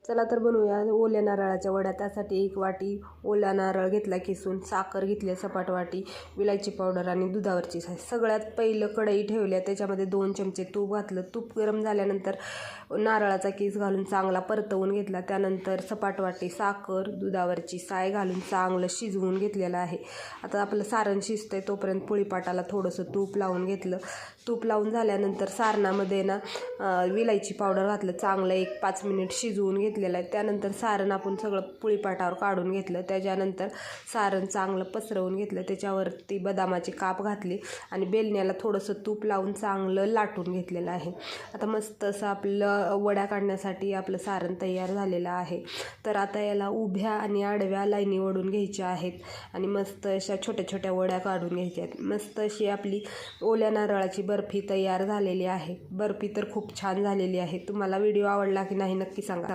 चला तर बनवूया ओल्या नारळाच्या वड्या। त्यासाठी 1 वाटी ओला नारळ घेतला किसून, साखर घेतली सपाट वाटी, विलायची पावडर आणि दुधावरची साय। सगळ्यात पहिलं कढई ठेवल्या, त्याच्यामध्ये 2 चमचे तूप घातलं। तूप गरम झाल्यानंतर नारळाचा किस घालून चांगला परतवून घेतला। त्यानंतर सपाट वाटी साखर, दुधावरची साय घालून चांगलं शिजवून घेतलेलं आहे। आता आपलं सारण शिजतंय तोपर्यंत पोळीपाटाला थोडंसं तूप लावून घेतलं। तूप लावून झाल्यानंतर सारणामध्ये ना विलायची पावडर घातलं, चांगलं 1-5 मिनिट शिजवून घेतलेलं आहे। त्यानंतर सारण आपण सगळं पोळीपाटावर काढून घेतलं। त्याच्यानंतर सारण चांगलं पसरवून घेतलं, त्याच्यावरती बदामाचे काप घातले आणि बेलण्याला थोडंसं तूप लावून चांगलं लाटून घेतलेलं आहे। आता मस्त असं आपलं वड्या काढण्यासाठी आपलं सारण तयार झालेलं आहे। तर आता याला उभ्या आणि आडव्या लाईनी ओढून घ्यायच्या आहेत आणि मस्त अशा छोट्या छोट्या वड्या काढून घ्यायच्या आहेत। मस्त अशी आपली ओल्या नारळाची बर्फी तयार झालेली आहे। बर्फी तर खूप छान झालेली आहे। तुम्हाला व्हिडिओ आवडला की नाही नक्की सांगा।